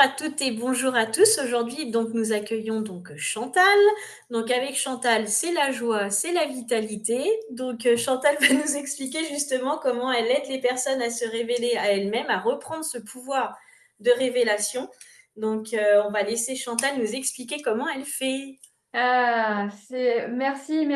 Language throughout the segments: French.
à toutes et bonjour à tous. Aujourd'hui, donc, nous accueillons donc Chantal. Donc, avec Chantal, c'est la joie, c'est la vitalité. Donc, Chantal va nous expliquer justement comment elle aide les personnes à se révéler à elles-mêmes, à reprendre ce pouvoir de révélation. Donc, on va laisser Chantal nous expliquer comment elle fait. Merci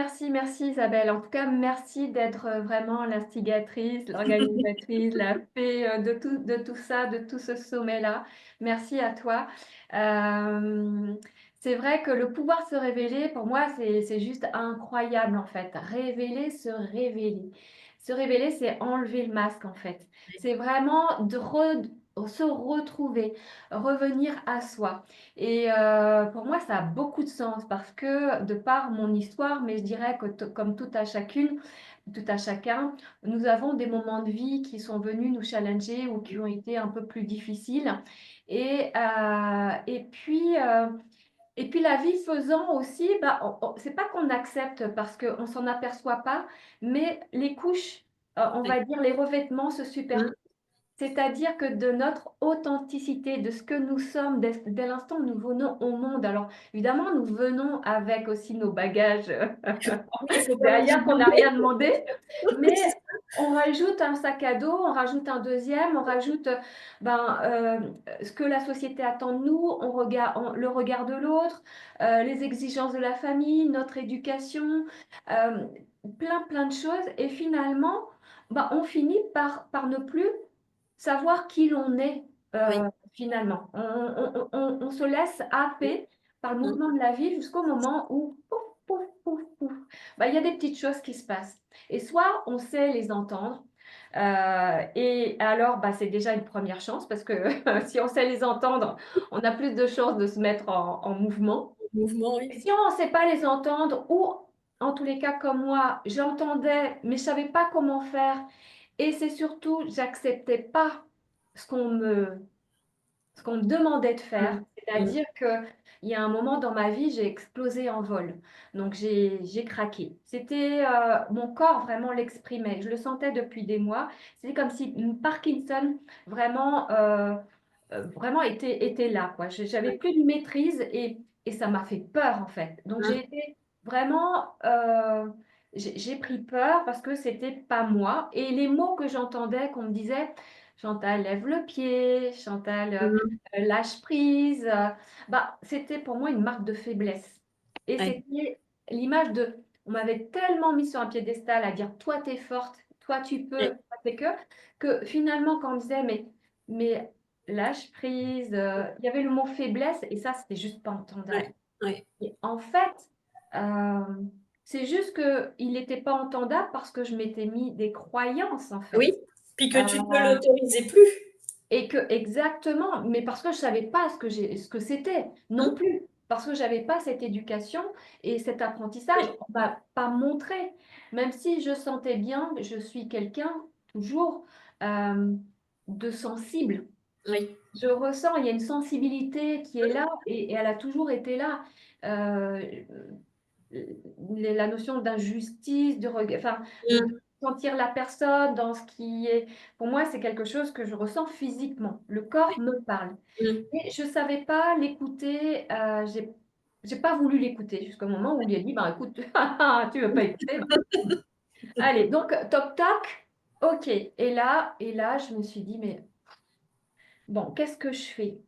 Isabelle. En tout cas, merci d'être vraiment l'instigatrice, l'organisatrice, la fée de tout ça, de tout ce sommet-là. Merci à toi. Euh, c'est vrai que le pouvoir se révéler, pour moi, c'est juste incroyable en fait. Révéler, se révéler. Se révéler, c'est enlever le masque en fait. C'est vraiment se retrouver, revenir à soi. Et pour moi, ça a beaucoup de sens parce que de par mon histoire, mais je dirais que comme tout à chacune, tout à chacun, nous avons des moments de vie qui sont venus nous challenger ou qui ont été un peu plus difficiles. Et, euh, et puis, euh, et puis la vie faisant aussi, bah, c'est pas qu'on accepte parce qu'on s'en aperçoit pas, mais les couches, on va dire les revêtements se superposent. C'est-à-dire que de notre authenticité, de ce que nous sommes, dès l'instant où nous venons au monde, alors évidemment, nous venons avec aussi nos bagages Oui, il ne faut pas les derrière qu'on n'a oublier. rien demandé, mais on rajoute un sac à dos, on rajoute un deuxième, on rajoute ce que la société attend de nous, le regard de l'autre, les exigences de la famille, notre éducation, euh, plein de choses, et finalement, on finit par ne plus savoir qui l'on est Oui. finalement. On se laisse happer par le mouvement de la vie jusqu'au moment où, pouf, pouf, pouf, pouf, il y a des petites choses qui se passent. Et soit on sait les entendre, et alors c'est déjà une première chance parce que si on sait les entendre, on a plus de chances de se mettre en mouvement. Mouvement, oui. Et si on ne sait pas les entendre, ou en tous les cas comme moi, j'entendais, mais je ne savais pas comment faire, et c'est surtout, j'acceptais pas ce qu'on me, ce qu'on me demandait de faire. Mm. Mm. C'est-à-dire qu'il y a un moment dans ma vie, j'ai explosé en vol. Donc j'ai craqué. C'était mon corps vraiment l'exprimait. Je le sentais depuis des mois. C'était comme si une Parkinson vraiment était là, quoi. J'avais plus de maîtrise et ça m'a fait peur en fait. Donc j'ai Mm. été vraiment j'ai pris peur parce que c'était pas moi et les mots que j'entendais qu'on me disait Chantal lève le pied, Chantal Mm. lâche prise, c'était pour moi une marque de faiblesse. Et Ouais. c'était l'image de on m'avait tellement mis sur un piédestal à dire toi t'es forte, toi tu peux, Ouais. toi, t'es que finalement quand on me disait mais lâche prise, il y avait le mot faiblesse et ça c'était juste pas entendable. Ouais. Ouais. Et en fait, euh, c'est juste que il n'était pas entendable parce que je m'étais mis des croyances en fait. Oui. Puis Euh, que tu ne te l'autorisais plus. et que exactement, mais parce que je savais pas ce que c'était non Mm. plus, parce que j'avais pas cette éducation et cet apprentissage, Oui. on m'a pas montré. Même si je sentais bien, je suis quelqu'un toujours euh, de sensible. Oui. Je ressens, il y a une sensibilité qui est là et elle a toujours été là. Euh, la notion d'injustice, enfin, de Mm. sentir la personne dans ce qui est, pour moi, c'est quelque chose que je ressens physiquement. Le corps me parle. Mm. Et je ne savais pas l'écouter. J'ai pas voulu l'écouter jusqu'au moment où il a dit, écoute, tu veux pas écouter. Allez, donc toc toc, ok. Et là, je me suis dit, mais bon, qu'est-ce que je fais?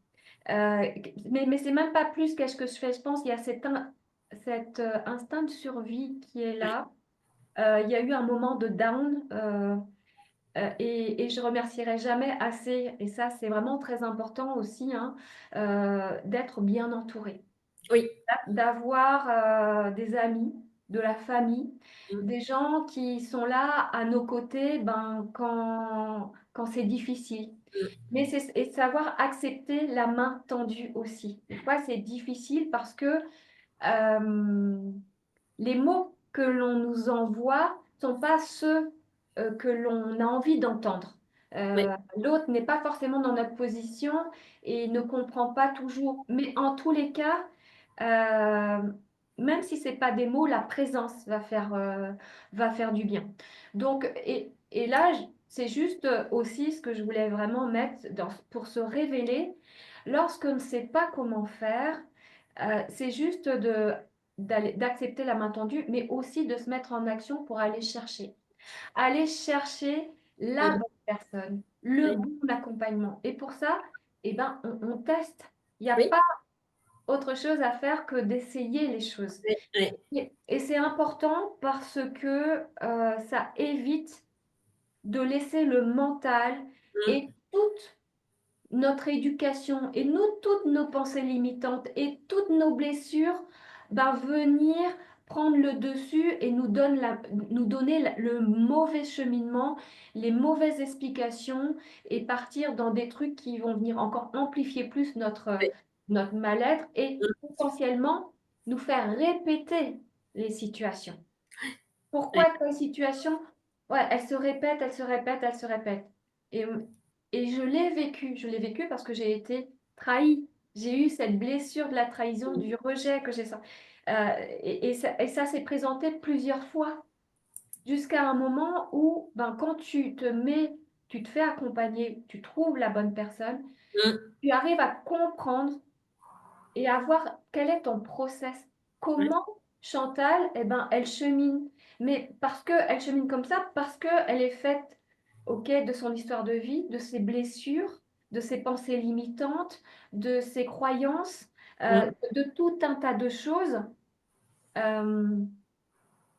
Mais c'est même pas plus qu'est-ce que je fais. Je pense qu'il y a cet instinct de survie qui est Ouais. là. Il y a eu un moment de down et je remercierai jamais assez, et ça c'est vraiment très important aussi, hein, d'être bien entouré, Oui. d'avoir des amis, de la famille, Mm. des gens qui sont là à nos côtés quand c'est difficile. Et savoir accepter la main tendue aussi. Des fois, c'est difficile parce que les mots que l'on nous envoie ne sont pas ceux que l'on a envie d'entendre. Oui. L'autre n'est pas forcément dans notre position et ne comprend pas toujours. Mais en tous les cas, euh, même si ce n'est pas des mots, la présence va faire du bien. Donc, et là, c'est juste aussi ce que je voulais vraiment mettre pour se révéler. Lorsqu'on ne sait pas comment faire, c'est juste d'accepter la main tendue, mais aussi de se mettre en action pour aller chercher la Mm. bonne personne, le Oui, bon accompagnement. Et pour ça, eh ben, on teste. Il n'y a oui, pas autre chose à faire que d'essayer les choses. oui, oui. Et c'est important parce que ça évite de laisser le mental Mm. et toute notre éducation et toutes nos pensées limitantes et toutes nos blessures venir prendre le dessus et nous donner le mauvais cheminement, les mauvaises explications et partir dans des trucs qui vont venir encore amplifier plus Oui. notre mal-être et Mm. potentiellement nous faire répéter les situations. Oui. Pourquoi telle situation? Ouais, elle se répète, elle se répète, elle se répète. Et, et je l'ai vécu parce que j'ai été trahie. J'ai eu cette blessure de la trahison, Mm. du rejet que j'ai senti. Et ça s'est présenté plusieurs fois, jusqu'à un moment où, quand tu te fais accompagner, tu trouves la bonne personne, Mm. tu arrives à comprendre et à voir quel est ton process. Oui. Comment Chantal, elle chemine. Mais parce qu'elle chemine comme ça, parce qu'elle est faite, ok, de son histoire de vie, de ses blessures, de ses pensées limitantes, de ses croyances, Mm. de tout un tas de choses. Euh,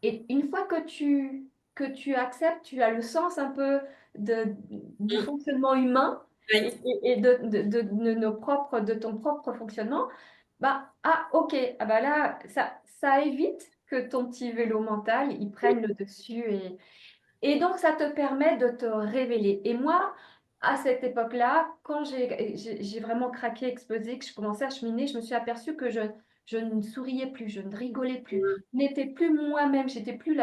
et une fois que tu acceptes, tu as le sens un peu du Mm. fonctionnement humain Oui. et de ton propre fonctionnement, ok, là, ça évite que ton petit vélo mental, il prenne le dessus et donc, ça te permet de te révéler. Et moi, à cette époque-là, quand j'ai vraiment craqué, explosé, que je commençais à cheminer, je me suis aperçue que je ne souriais plus, je ne rigolais plus, Mm. je n'étais plus moi-même, j'étais plus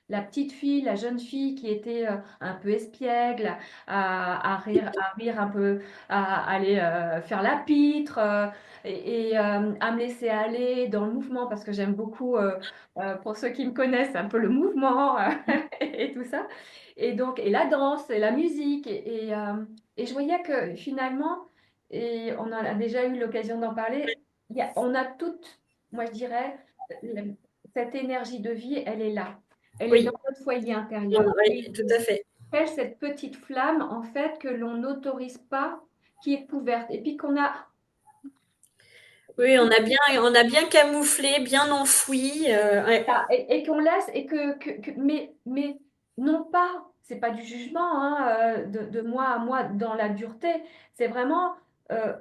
la petite fille, la jeune fille qui était un peu espiègle, à rire un peu, à aller faire la pitre à me laisser aller dans le mouvement parce que j'aime beaucoup, pour ceux qui me connaissent, un peu le mouvement. Et tout ça. Et donc, et la danse, et la musique. Et je voyais que finalement, et on en a déjà eu l'occasion d'en parler, on a toutes, moi je dirais, le- cette énergie de vie, elle est là. Elle est dans Oui. notre foyer intérieur. Oui, Et tout à fait. elle, cette petite flamme, en fait, que l'on n'autorise pas, qui est couverte. Et puis qu'on a Oui, on a bien camouflé, bien enfoui. Ouais. ça, et qu'on laisse, et mais non pas, c'est pas du jugement hein, de moi à moi dans la dureté, c'est vraiment,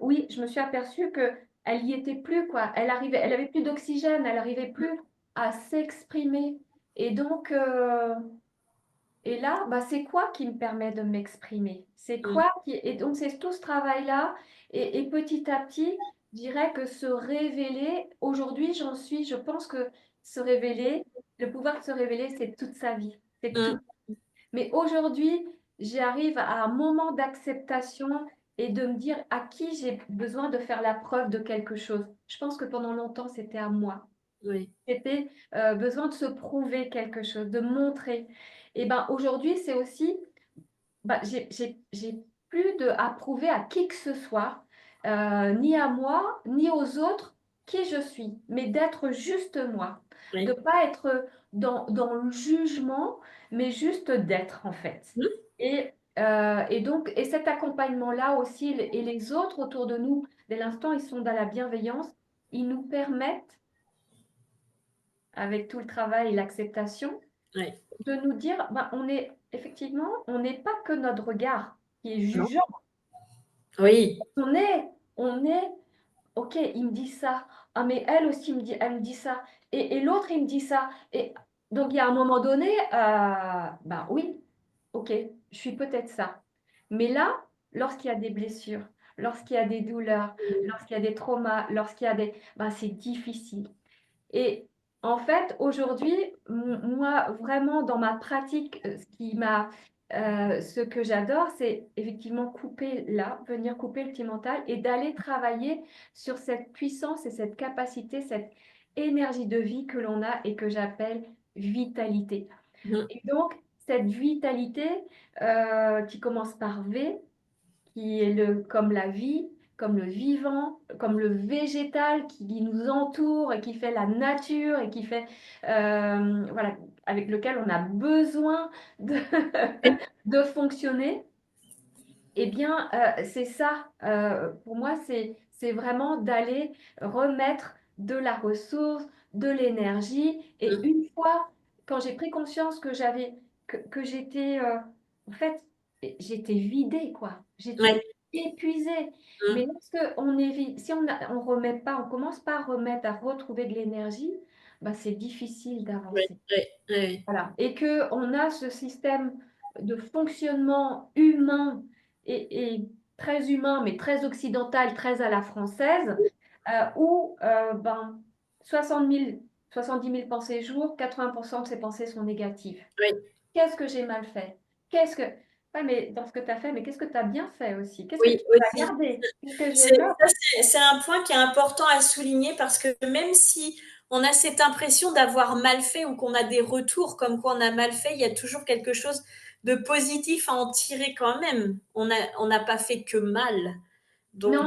oui, je me suis aperçue que elle y était plus, quoi. Elle avait plus d'oxygène, elle arrivait plus à s'exprimer. Et donc, et là, c'est quoi qui me permet de m'exprimer? C'est Mm. quoi qui... Et donc, c'est tout ce travail-là. Et petit à petit, je dirais que se révéler, aujourd'hui, je pense que se révéler, le pouvoir de se révéler, c'est toute sa vie. C'est tout. Mm. Mais aujourd'hui, j'arrive à un moment d'acceptation et de me dire à qui j'ai besoin de faire la preuve de quelque chose. Je pense que pendant longtemps, c'était à moi. Oui. C'était besoin de se prouver quelque chose, de montrer. Et aujourd'hui, c'est aussi, j'ai plus à prouver à qui que ce soit, ni à moi, ni aux autres, qui je suis, mais d'être juste moi, de Oui. pas être dans le jugement, mais juste d'être en fait. Mm. Et donc, et cet accompagnement-là aussi, et les autres autour de nous, dès l'instant, ils sont dans la bienveillance, ils nous permettent avec tout le travail et l'acceptation, Oui. de nous dire, on est effectivement, on n'est pas que notre regard qui est Non. jugeant. Oui. On est, on est, ok, il me dit ça. Ah, mais elle aussi elle me dit ça. Et l'autre, il me dit ça. Et donc, il y a un moment donné, oui, ok, je suis peut-être ça. Mais là, lorsqu'il y a des blessures, lorsqu'il y a des douleurs, lorsqu'il y a des traumas, lorsqu'il y a des, c'est difficile. Et en fait, aujourd'hui, moi, vraiment, dans ma pratique, ce que j'adore, c'est effectivement couper là, venir couper le petit mental et d'aller travailler sur cette puissance et cette capacité, cette énergie de vie que l'on a et que j'appelle vitalité. Mm. Et donc, cette vitalité qui commence par V, qui est comme la vie, comme le vivant, comme le végétal qui nous entoure et qui fait la nature et qui fait, voilà, avec lequel on a besoin de, de fonctionner. Eh bien, c'est ça, pour moi, c'est vraiment d'aller remettre de la ressource, de l'énergie. Et Mm. une fois, quand j'ai pris conscience que j'étais, en fait, j'étais vidée, quoi. Ouais. J'étais épuisée. Mais Mm. lorsque si on remet pas, on commence pas à remettre, à retrouver de l'énergie, bah, c'est difficile Ouais, d'avancer. ouais, ouais, Voilà. Et qu'on a ce système de fonctionnement humain et très humain, mais très occidental, très à la française, où ben, 70 000 pensées jour, 80% de ces pensées sont négatives. ouais. Qu'est-ce que j'ai mal fait? Qu'est-ce que... Ouais, mais dans ce que tu as fait, mais qu'est-ce que tu as bien fait aussi? Qu'est-ce que Oui, tu vas aussi. garder? Qu'est-ce que je C'est note? ça, c'est un point qui est important à souligner parce que même si on a cette impression d'avoir mal fait ou qu'on a des retours comme quoi on a mal fait, il y a toujours quelque chose de positif à en tirer quand même. On n'a pas fait que mal. Donc Non,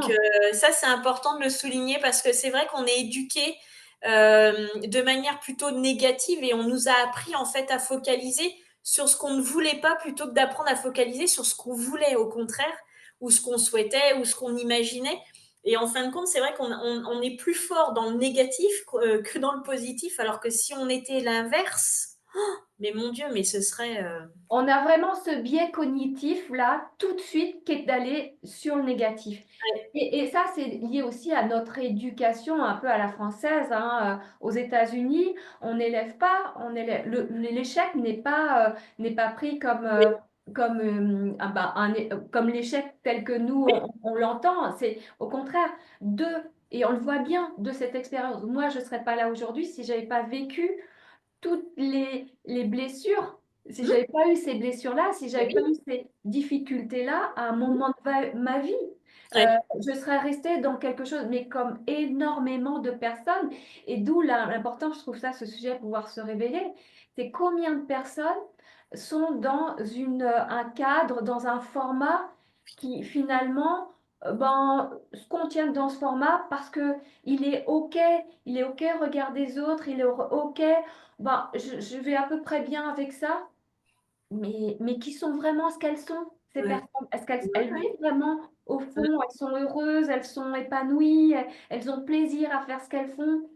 ça, c'est important de le souligner parce que c'est vrai qu'on est éduqué de manière plutôt négative et on nous a appris en fait à focaliser sur ce qu'on ne voulait pas plutôt que d'apprendre à focaliser sur ce qu'on voulait au contraire ou ce qu'on souhaitait ou ce qu'on imaginait. Et en fin de compte, c'est vrai qu'on est plus fort dans le négatif que dans le positif, alors que si on était l'inverse, mais mon Dieu, mais ce serait... on a vraiment ce biais cognitif là, tout de suite, qui est d'aller sur le négatif. Et ça, c'est lié aussi à notre éducation un peu à la française, hein. Aux États-Unis, on n'élève pas, l'échec n'est pas pris comme, comme l'échec tel que nous, on l'entend. C'est au contraire, et on le voit bien de cette expérience. Moi, je ne serais pas là aujourd'hui si je n'avais pas vécu toutes les blessures, si Hum, j'avais pas eu ces blessures-là, si j'avais pas oui, eu ces difficultés-là à un moment de ma vie, ouais, je serais restée dans quelque chose, mais comme énormément de personnes, et d'où l'importance, je trouve ça, ce sujet, de pouvoir se révéler, c'est combien de personnes sont dans un cadre, dans un format qui finalement ben, se contiennent dans ce format parce que il est OK, regard des autres, il est OK, ben, je vais à peu près bien avec ça, mais qui sont vraiment ce qu'elles sont, ces ouais, personnes? Est-ce qu'elles ouais, elles vivent vraiment au fond, elles sont heureuses, elles sont épanouies, elles ont plaisir à faire ce qu'elles font?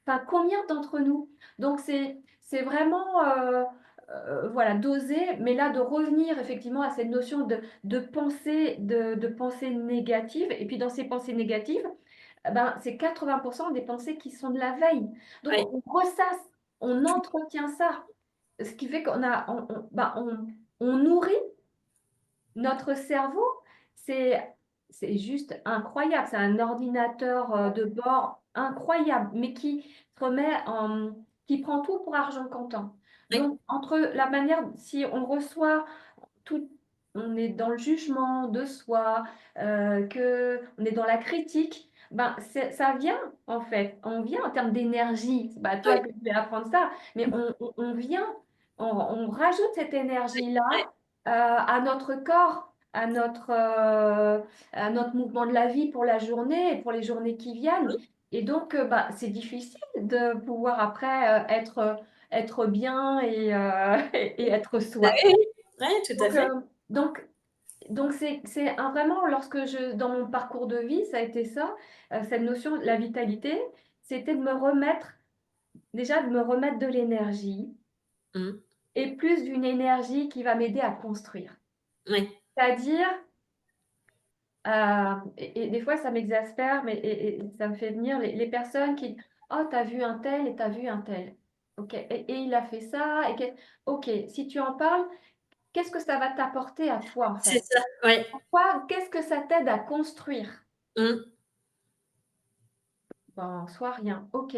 Enfin, combien d'entre nous? Donc, c'est vraiment, voilà, d'oser, mais là, de revenir effectivement à cette notion de pensée négative. Et puis, dans ces pensées négatives, ben, c'est 80% des pensées qui sont de la veille. Donc, ouais, on ressasse, on entretient ça. Ce qui fait ben, on nourrit notre cerveau. C'est, c'est juste incroyable. C'est un ordinateur de bord incroyable, mais qui prend tout pour argent comptant. ouais, Donc, entre la manière, si on reçoit tout, on est dans le jugement de soi, on est dans la critique, ben ça vient en fait, on vient en termes d'énergie. C'est pas à toi ouais, que je vais apprendre ça, mais on vient, on rajoute cette ouais, énergie-là à notre corps, à notre mouvement de la vie pour la journée et pour les journées qui viennent. Et donc, bah, c'est difficile de pouvoir après être bien et être soi. ouais, ouais, tout à Donc, fait. vraiment, dans mon parcours de vie, ça a été ça, cette notion de la vitalité, c'était déjà de me remettre de l'énergie Mmh. et plus d'une énergie qui va m'aider à construire. Ouais, C'est-à-dire, et des fois ça m'exaspère, et ça me fait venir les personnes qui, oh, t'as vu un tel et t'as vu un tel. Ok, et il a fait ça, ok, si tu en parles, qu'est-ce que ça va t'apporter à toi en c'est fait? ça, ouais. Quoi, qu'est-ce que ça t'aide à construire? Mmh. Ben, soit rien. OK.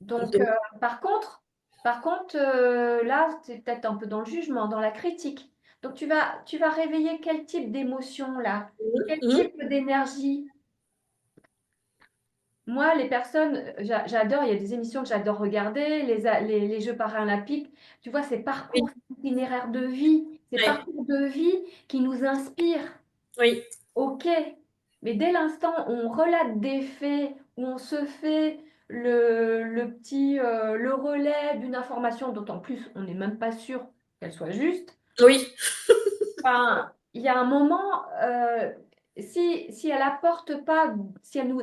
Donc, Donc par contre, là, c'est peut-être un peu dans le jugement, dans la critique. Donc, tu vas réveiller quel type d'émotion là? mmh, Quel mmh, type d'énergie? Moi, les personnes, j'adore, il y a des émissions que j'adore regarder, les Jeux paralympiques. Tu vois, ces oui, parcours, ces itinéraires de vie, ces ouais, parcours de vie qui nous inspirent. oui, OK. Mais dès l'instant où on relate des faits, où on se fait le relais d'une information dont en plus on n'est même pas sûr qu'elle soit juste, Oui, enfin, il y a un moment, si elle apporte pas, si elle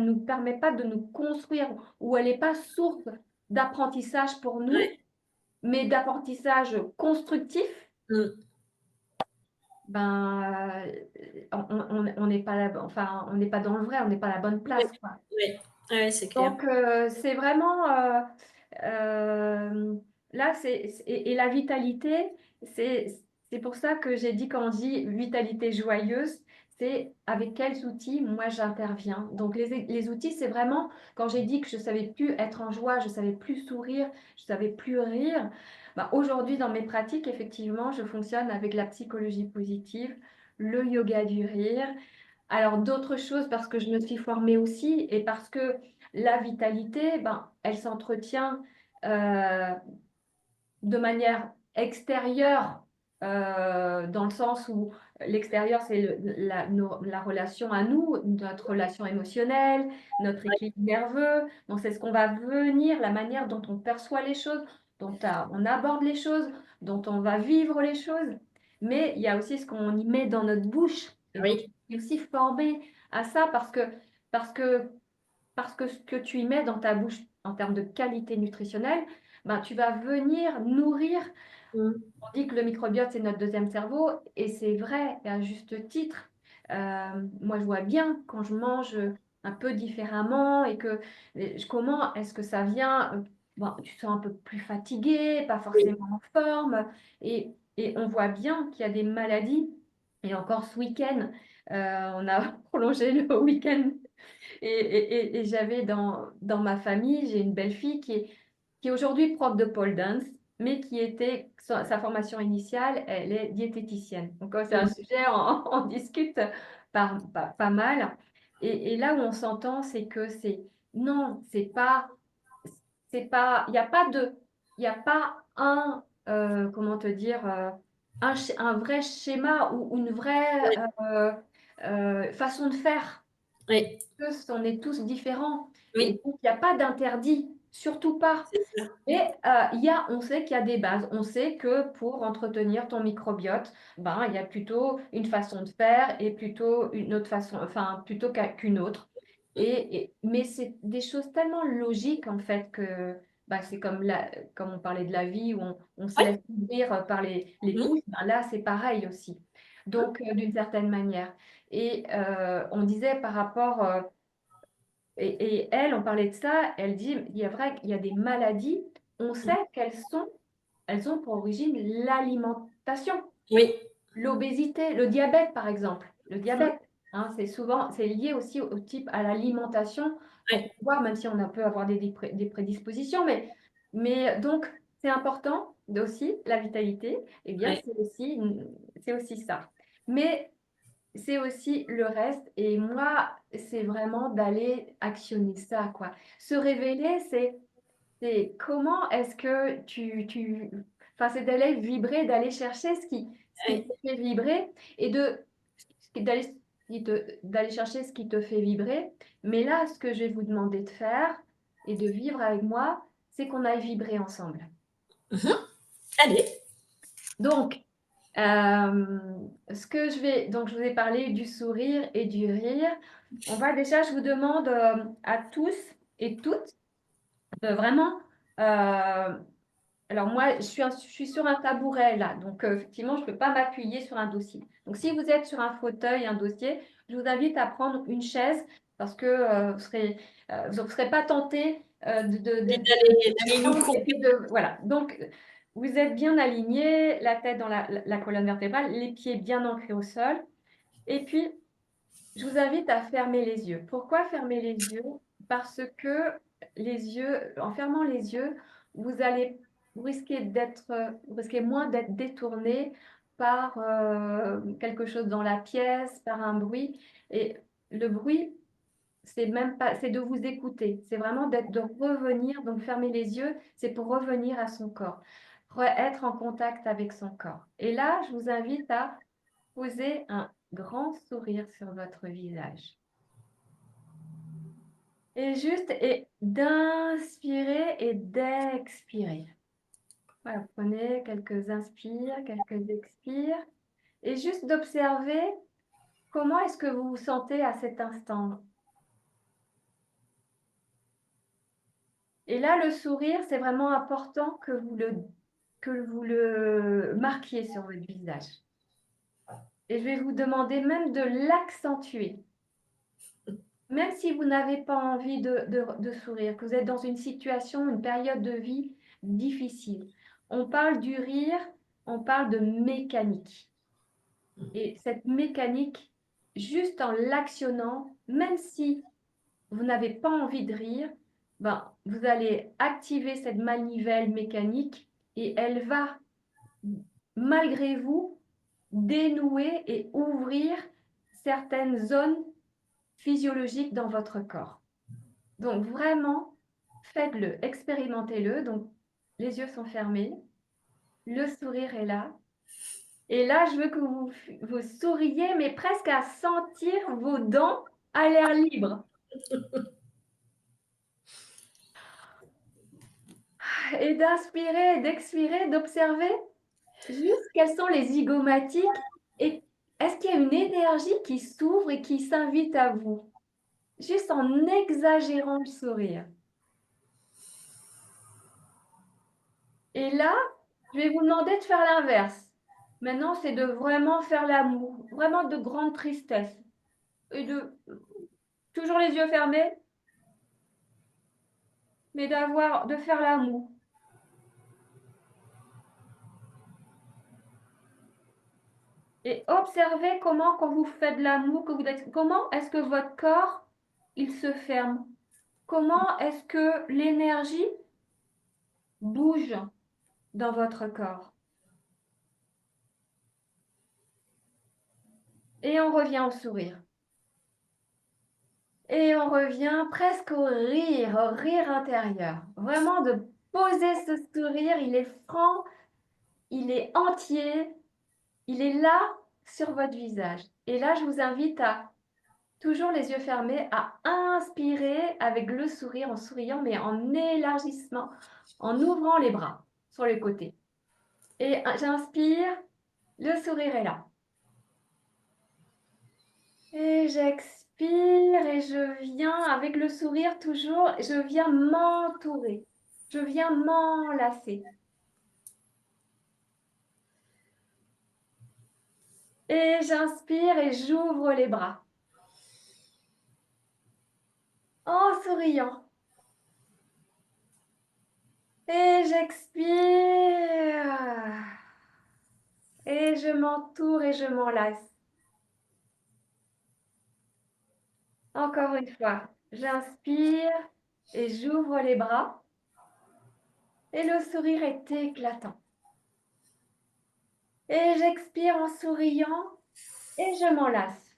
nous permet pas de nous construire, ou elle n'est pas source d'apprentissage pour nous, ouais. mais d'apprentissage constructif, Mm. ben, on n'est pas enfin, on n'est pas dans le vrai, on n'est pas à la bonne Oui, place, quoi. oui, ouais, c'est clair. Donc, c'est vraiment euh, là, et la vitalité, c'est pour ça que j'ai dit, quand on dit vitalité joyeuse, c'est avec quels outils moi j'interviens. Donc, les outils, c'est vraiment quand j'ai dit que je savais plus être en joie, je savais plus sourire, je savais plus rire. Ben, aujourd'hui, dans mes pratiques, effectivement, je fonctionne avec la psychologie positive, le yoga du rire. Alors, d'autres choses, parce que je me suis formée aussi, et parce que la vitalité, ben, elle s'entretient euh, de manière extérieure, dans le sens où l'extérieur, c'est la relation à nous, notre relation émotionnelle, notre équilibre nerveux. Donc, c'est ce qu'on va venir, la manière dont on perçoit les choses, dont on aborde les choses, dont on va vivre les choses. Mais il y a aussi ce qu'on y met dans notre bouche. Et donc, Oui, je suis aussi formée à ça, parce que ce que tu y mets dans ta bouche en termes de qualité nutritionnelle, ben, tu vas venir nourrir. mm, On dit que le microbiote, c'est notre deuxième cerveau, et c'est vrai, et à juste titre. Moi, je vois bien quand je mange un peu différemment, et que comment est-ce que ça vient, bon, tu te sens un peu plus fatigué, pas oui, forcément en forme, et on voit bien qu'il y a des maladies. Et encore ce week-end, on a prolongé le week-end, et j'avais dans ma famille, j'ai une belle-fille qui est aujourd'hui prof de pole dance, mais qui était, sa formation initiale, elle est diététicienne. Donc, c'est un mm, sujet, on discute pas mal. Et là où on s'entend, c'est que non, il n'y a pas il y a pas comment te dire, un vrai schéma, ou une vraie oui, façon de faire. oui, On est tous différents. Et oui, donc, il n'y a pas d'interdit, surtout pas. c'est ça. Mais on sait qu'il y a des bases. On sait que pour entretenir ton microbiote, ben, il y a plutôt une façon de faire, et plutôt une autre façon, enfin, plutôt qu'une autre. Mais c'est des choses tellement logiques, en fait, que ben, c'est comme on parlait de la vie, où on se Ouais, laisse ouvrir par les mm, couches, ben là, c'est pareil aussi. Donc, d'une certaine manière. Et on disait par rapport, et elle, on parlait de ça, elle dit, il y a vrai qu'il y a des maladies, on mm, sait elles ont pour origine l'alimentation, oui, l'obésité, le diabète, par exemple. Le mm, diabète, hein, c'est lié aussi au type, à l'alimentation, qu'on peut ouais, voir, même si on a peut avoir des prédispositions. Mais donc, c'est important aussi, la vitalité, eh bien, ouais, c'est aussi ça. Mais c'est aussi le reste. Et moi, c'est vraiment d'aller actionner ça, quoi. Se révéler, c'est comment est-ce que enfin, c'est d'aller vibrer, d'aller chercher ce qui te ouais. fait vibrer, et d'aller, d'aller chercher ce qui te fait vibrer. Mais là, ce que je vais vous demander de faire et de vivre avec moi, c'est qu'on aille vibrer ensemble. Mhm. Allez. Donc, donc je vous ai parlé du sourire et du rire. Je vous demande à tous et toutes de vraiment. euh, alors moi, je suis sur un tabouret là, donc effectivement, je ne peux pas m'appuyer sur un dossier. Donc si vous êtes sur un fauteuil, un dossier, je vous invite à prendre une chaise, parce que vous ne serez pas tenté Oui, d'aller nous prendre, et couper. puis voilà. Donc, vous êtes bien aligné, la tête dans la colonne vertébrale, les pieds bien ancrés au sol. Et puis, je vous invite à fermer les yeux. Pourquoi fermer les yeux? Parce que en fermant les yeux, vous allez vous risquez moins d'être détourné par quelque chose dans la pièce, par un bruit. Et le bruit, c'est même pas, c'est de vous écouter. C'est vraiment de revenir. Donc, fermer les yeux, c'est pour revenir à son corps, être en contact avec son corps. Et là, je vous invite à poser grand sourire sur votre visage. Et juste d'inspirer et d'expirer. Voilà, prenez quelques inspires, quelques expires, et juste d'observer comment est-ce que vous vous sentez à cet instant. Et là, le sourire, c'est vraiment important que vous le marquiez sur votre visage. Et je vais vous demander même de l'accentuer. Même si vous n'avez pas envie de sourire, que vous êtes dans une situation, une période de vie difficile. On parle du rire, on parle de mécanique. Et cette mécanique, juste en l'actionnant, même si vous n'avez pas envie de rire, ben, vous allez activer cette manivelle mécanique et elle va, malgré vous, dénouer et ouvrir certaines zones physiologiques dans votre corps. Donc vraiment, faites-le, expérimentez-le. Donc les yeux sont fermés, le sourire est là. Et là, je veux que vous souriez, mais presque à sentir vos dents à l'air libre. Et d'inspirer, d'expirer, d'observer juste quelles sont les zygomatiques et est-ce qu'il y a une énergie qui s'ouvre et qui s'invite à vous, juste en exagérant le sourire. Et là, je vais vous demander de faire l'inverse. Maintenant, c'est de vraiment faire l'amour, vraiment de grande tristesse. Et de toujours les yeux fermés, mais de faire l'amour. Et observez comment, quand vous faites l'amour, comment est-ce que votre corps, il se ferme? Comment est-ce que l'énergie bouge dans votre corps? Et on revient au sourire. Et on revient presque au rire intérieur. Vraiment de poser ce sourire, il est franc, il est entier, il est là sur votre visage. Et là, je vous invite à, toujours les yeux fermés, à inspirer avec le sourire, en souriant, mais en élargissement, en ouvrant les bras sur les côtés. Et j'inspire, le sourire est là. Et j'expire et je viens avec le sourire toujours, je viens m'entourer, je viens m'enlacer. Et j'inspire et j'ouvre les bras en souriant. Et j'expire et je m'entoure et je m'enlace. Encore une fois, j'inspire et j'ouvre les bras et le sourire est éclatant. Et j'expire en souriant et je m'enlace.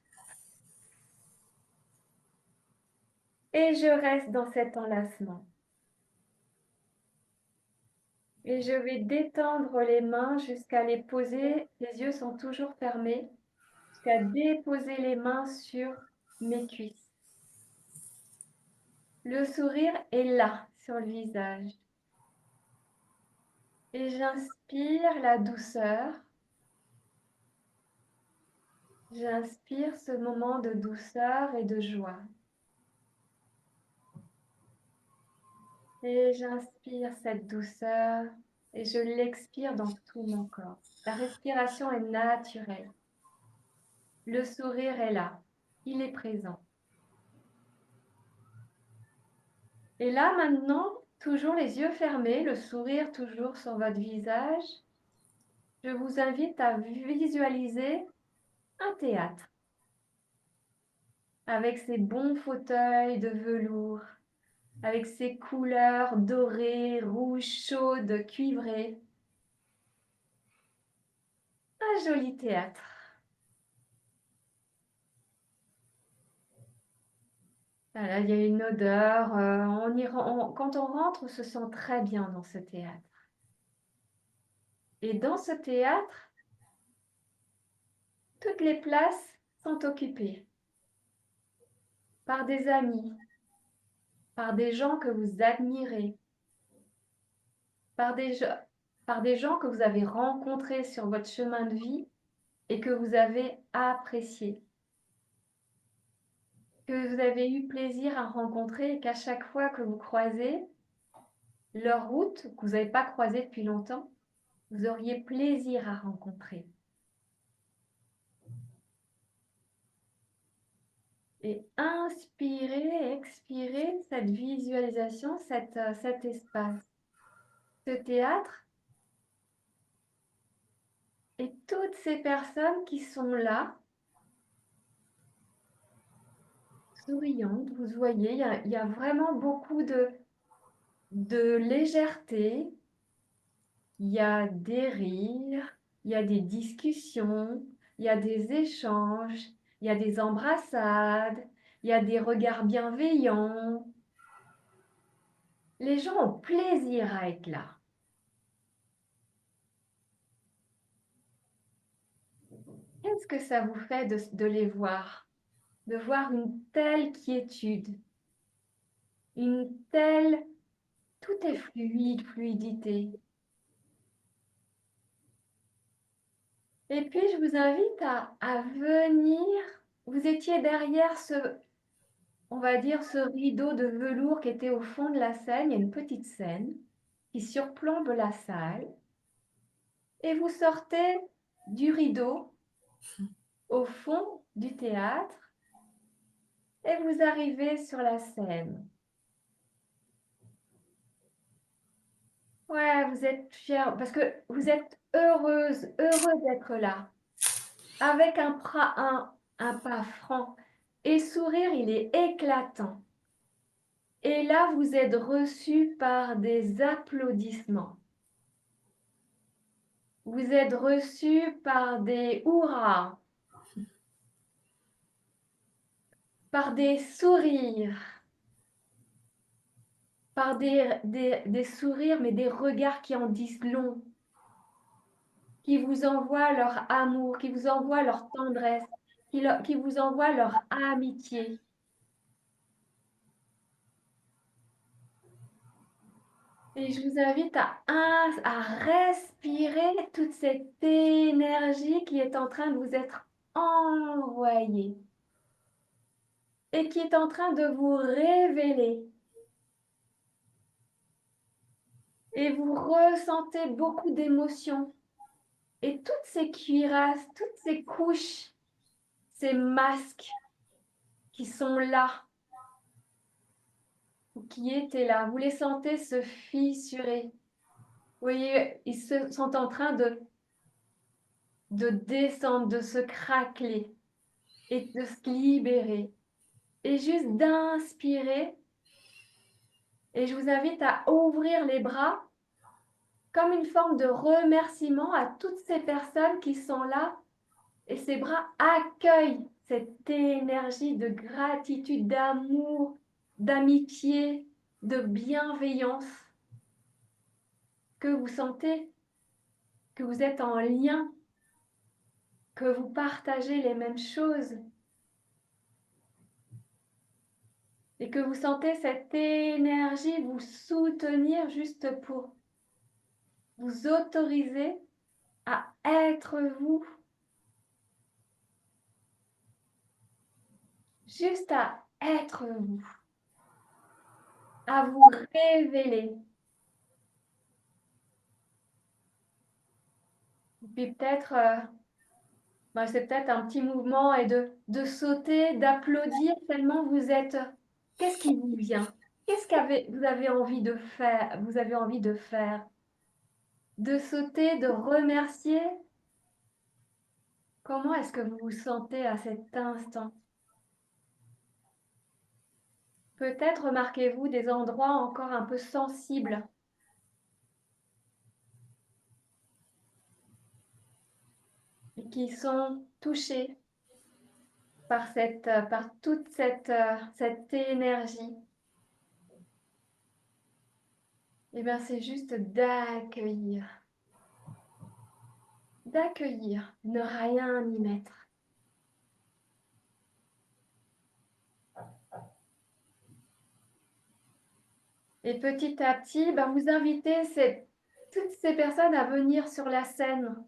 Et je reste dans cet enlacement. Et je vais détendre les mains jusqu'à les poser, les yeux sont toujours fermés, jusqu'à déposer les mains sur mes cuisses. Le sourire est là, sur le visage. Et j'inspire la douceur. J'inspire ce moment de douceur et de joie. Et j'inspire cette douceur et je l'expire dans tout mon corps. La respiration est naturelle. Le sourire est là. Il est présent. Et là, maintenant, toujours les yeux fermés, le sourire toujours sur votre visage, je vous invite à visualiser un théâtre avec ses bons fauteuils de velours, avec ses couleurs dorées, rouges, chaudes, cuivrées. Un joli théâtre. Voilà, il y a une odeur. Quand on rentre, on se sent très bien dans ce théâtre. Et dans ce théâtre, toutes les places sont occupés par des amis, par des gens que vous admirez, par des gens que vous avez rencontrés sur votre chemin de vie et que vous avez appréciés, que vous avez eu plaisir à rencontrer et qu'à chaque fois que vous croisez leur route, que vous n'avez pas croisé depuis longtemps, vous auriez plaisir à rencontrer. Et inspirez, expirez cette visualisation, cet espace, ce théâtre et toutes ces personnes qui sont là, souriantes, vous voyez, il y a vraiment beaucoup de légèreté, il y a des rires, il y a des discussions, il y a des échanges, il y a des embrassades, il y a des regards bienveillants. Les gens ont plaisir à être là. Qu'est-ce que ça vous fait de les voir? De voir une telle quiétude, une telle... Tout est fluide, fluidité. Et puis, je vous invite à venir. Vous étiez derrière on va dire, ce rideau de velours qui était au fond de la scène. Il y a une petite scène qui surplombe la salle. Et vous sortez du rideau au fond du théâtre et vous arrivez sur la scène. Ouais, vous êtes fiers parce que vous êtes heureux d'être là, avec un pas franc. Et sourire, il est éclatant. Et là, vous êtes reçu par des applaudissements. Vous êtes reçu par des hurrahs, par des sourires, par des sourires, mais des regards qui en disent long, qui vous envoient leur amour, qui vous envoient leur tendresse, qui vous envoient leur amitié. Et je vous invite à respirer toute cette énergie qui est en train de vous être envoyée et qui est en train de vous révéler. Et vous ressentez beaucoup d'émotions. Et toutes ces cuirasses, toutes ces couches, ces masques qui sont là, ou qui étaient là, vous les sentez se fissurer. Vous voyez, ils sont en train de descendre, de se craqueler et de se libérer. Et juste d'inspirer. Et je vous invite à ouvrir les bras comme une forme de remerciement à toutes ces personnes qui sont là. Et ces bras accueillent cette énergie de gratitude, d'amour, d'amitié, de bienveillance que vous sentez, que vous êtes en lien, que vous partagez les mêmes choses et que vous sentez cette énergie vous soutenir juste pour vous autoriser à être vous, juste à être vous, à vous révéler. Et puis peut-être, c'est peut-être un petit mouvement et de sauter, d'applaudir tellement vous êtes. Qu'est-ce qui vous vient? Qu'est-ce que vous avez envie de faire? Vous avez envie de faire? De sauter, de remercier? Comment est-ce que vous vous sentez à cet instant? Peut-être remarquez-vous des endroits encore un peu sensibles et qui sont touchés par toute cette énergie. Eh bien, c'est juste d'accueillir, ne rien y mettre. Et petit à petit, vous invitez toutes ces personnes à venir sur la scène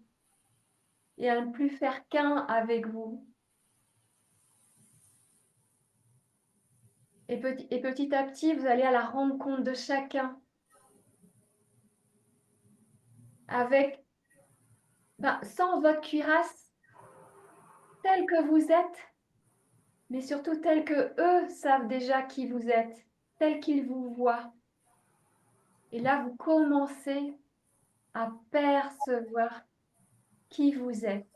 et à ne plus faire qu'un avec vous. Et petit à petit, vous allez à la rencontre de chacun avec, sans votre cuirasse, tel que vous êtes, mais surtout tel que eux savent déjà qui vous êtes, tel qu'ils vous voient. Et là, vous commencez à percevoir qui vous êtes.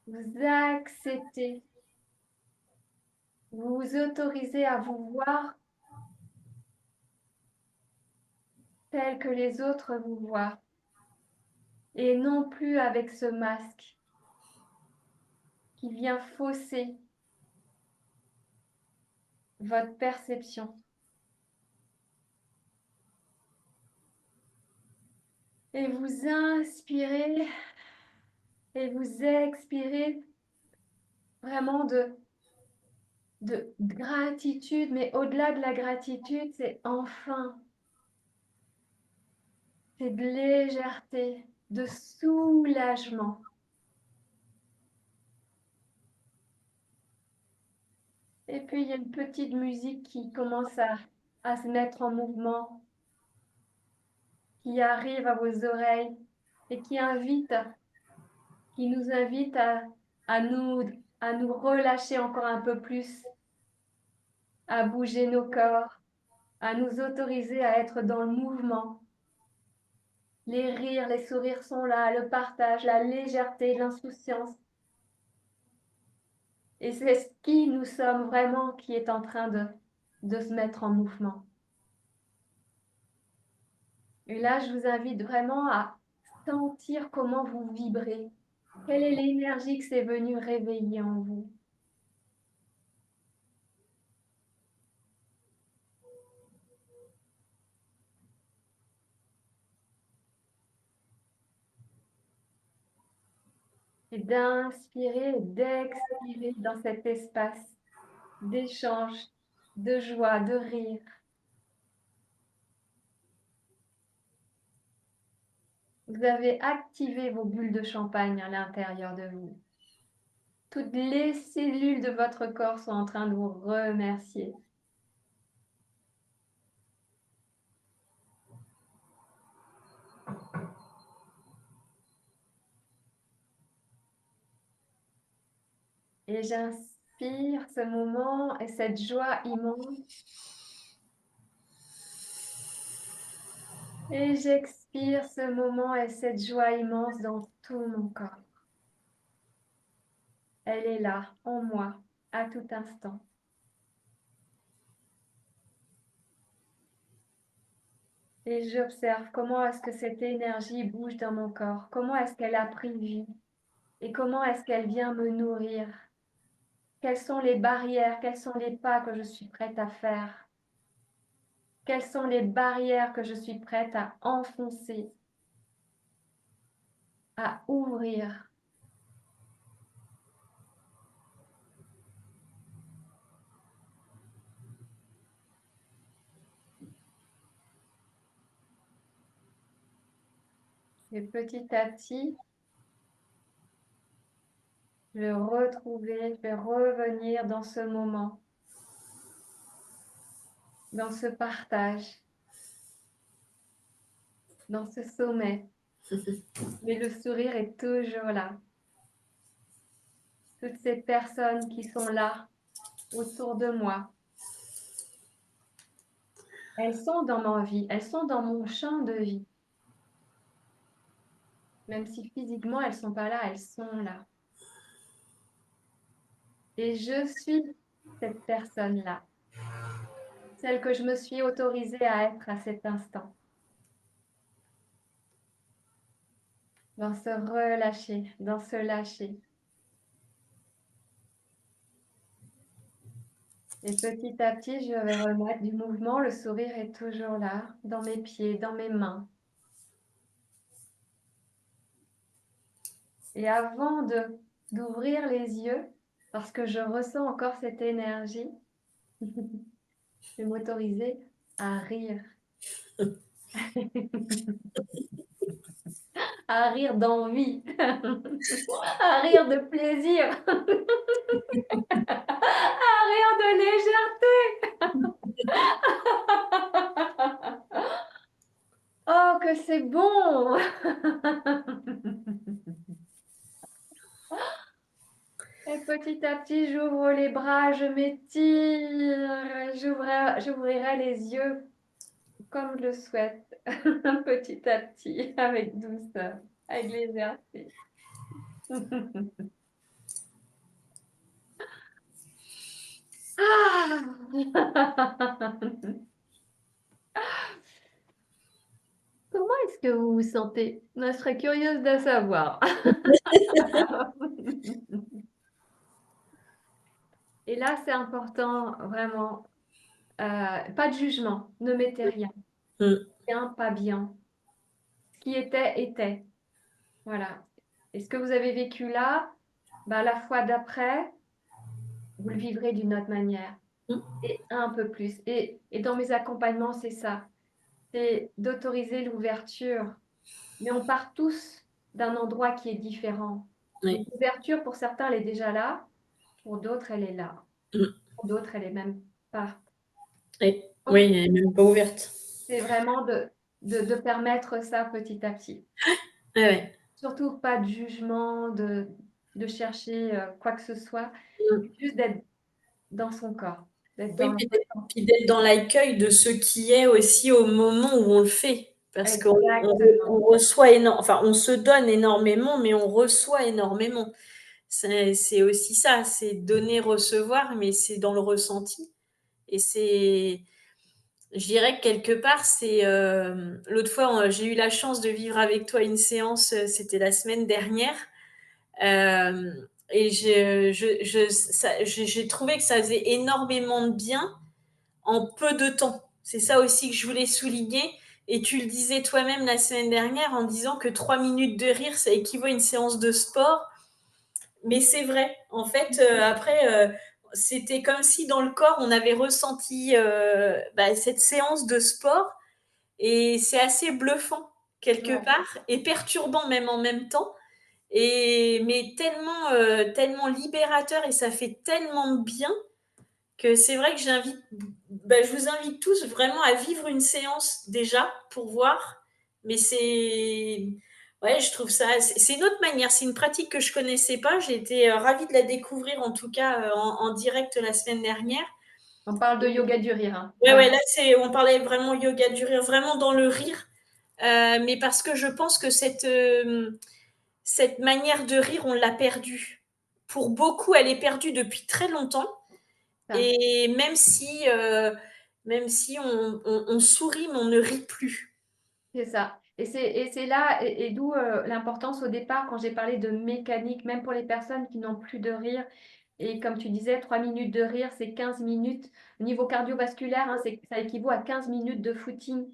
Vous acceptez, vous vous autorisez à vous voir tel que les autres vous voient, et non plus avec ce masque qui vient fausser votre perception. Et vous inspirez et vous expirez vraiment de gratitude, mais au-delà de la gratitude, c'est c'est de légèreté, de soulagement. Et puis, il y a une petite musique qui commence à se mettre en mouvement, qui arrive à vos oreilles et qui nous invite à à nous relâcher encore un peu plus, à bouger nos corps, à nous autoriser à être dans le mouvement. Les rires, les sourires sont là, le partage, la légèreté, l'insouciance. Et c'est ce qui nous sommes vraiment qui est en train de se mettre en mouvement. Et là, je vous invite vraiment à sentir comment vous vibrez. Quelle est l'énergie que c'est venu réveiller en vous? Et d'inspirer et d'expirer dans cet espace d'échange, de joie, de rire. Vous avez activé vos bulles de champagne à l'intérieur de vous. Toutes les cellules de votre corps sont en train de vous remercier. Et j'inspire ce moment et cette joie immense. Et j'expire ce moment et cette joie immense dans tout mon corps. Elle est là, en moi, à tout instant. Et j'observe comment est-ce que cette énergie bouge dans mon corps, comment est-ce qu'elle a pris vie et comment est-ce qu'elle vient me nourrir. Quelles sont les barrières, quels sont les pas que je suis prête à faire? Quelles sont les barrières que je suis prête à enfoncer, à ouvrir? Et petit à petit, je vais retrouver, je vais revenir dans ce moment, dans ce partage, dans ce sommet. Mais le sourire est toujours là. Toutes ces personnes qui sont là, autour de moi, elles sont dans ma vie, elles sont dans mon champ de vie. Même si physiquement, elles ne sont pas là, elles sont là. Et je suis cette personne-là, celle que je me suis autorisée à être à cet instant. Dans ce relâcher, dans ce lâcher. Et petit à petit, je vais remettre du mouvement. Le sourire est toujours là, dans mes pieds, dans mes mains. Et avant d'ouvrir les yeux, parce que je ressens encore cette énergie, Je vais m'autoriser à rire. À rire d'envie. À rire de plaisir. À rire de légèreté. Oh, que c'est bon! Et petit à petit, j'ouvre les bras, je m'étire, j'ouvrirai les yeux comme je le souhaite, petit à petit, avec douceur, avec légèreté. Ah. Comment est-ce que vous vous sentez? Je serais curieuse de savoir. Et là, c'est important, vraiment, pas de jugement, ne mettez rien. Mm. Bien, pas bien. Ce qui était, était. Voilà. Et ce que vous avez vécu là, bah, la fois d'après, vous le vivrez d'une autre manière Mm. et un peu plus. Et dans mes accompagnements, c'est ça. C'est d'autoriser l'ouverture. Mais on part tous d'un endroit qui est différent. Donc Oui. l'ouverture, pour certains, elle est déjà là. Pour d'autres, elle est là. Mm. Pour d'autres, elle est même pas. Oui, oui, Donc, elle est même pas ouverte. c'est vraiment de permettre ça petit à petit. Ouais, ouais. Surtout pas de jugement, de chercher quoi que ce soit. Mm. Juste d'être dans son corps, d'être Oui, dans puis d'être dans l'accueil de ce qui est aussi au moment où on le fait. Parce qu'on exactement. reçoit enfin, on se donne énormément, mais on reçoit énormément. C'est aussi ça, c'est donner, recevoir, mais c'est dans le ressenti. Et je dirais que quelque part, l'autre fois, j'ai eu la chance de vivre avec toi une séance, c'était la semaine dernière. Et j'ai trouvé que ça faisait énormément de bien en peu de temps. C'est ça aussi que je voulais souligner. Et tu le disais toi-même la semaine dernière en disant que 3 minutes de rire, ça équivaut à une séance de sport. Mais c'est vrai. En fait, après, c'était comme si dans le corps, on avait ressenti cette séance de sport. Et c'est assez bluffant, quelque Ouais. part, et perturbant même en même temps. Mais tellement libérateur et ça fait tellement de bien que c'est vrai que je vous invite tous vraiment à vivre une séance déjà pour voir. Mais ouais, je trouve c'est une autre manière, c'est une pratique que je connaissais pas. J'ai été ravie de la découvrir en tout cas en direct la semaine dernière. On parle de yoga du rire, hein. Ouais, Ouais. ouais, là on parlait vraiment yoga du rire, vraiment dans le rire. Mais parce que je pense que cette manière de rire, on l'a perdue. Pour beaucoup, elle est perdue depuis très longtemps. Ça. Et même si on sourit, mais on ne rit plus. C'est ça. Et c'est là, et d'où l'importance au départ, quand j'ai parlé de mécanique, même pour les personnes qui n'ont plus de rire. Et comme tu disais, 3 minutes de rire, c'est 15 minutes. Au niveau cardiovasculaire, hein, ça équivaut à 15 minutes de footing.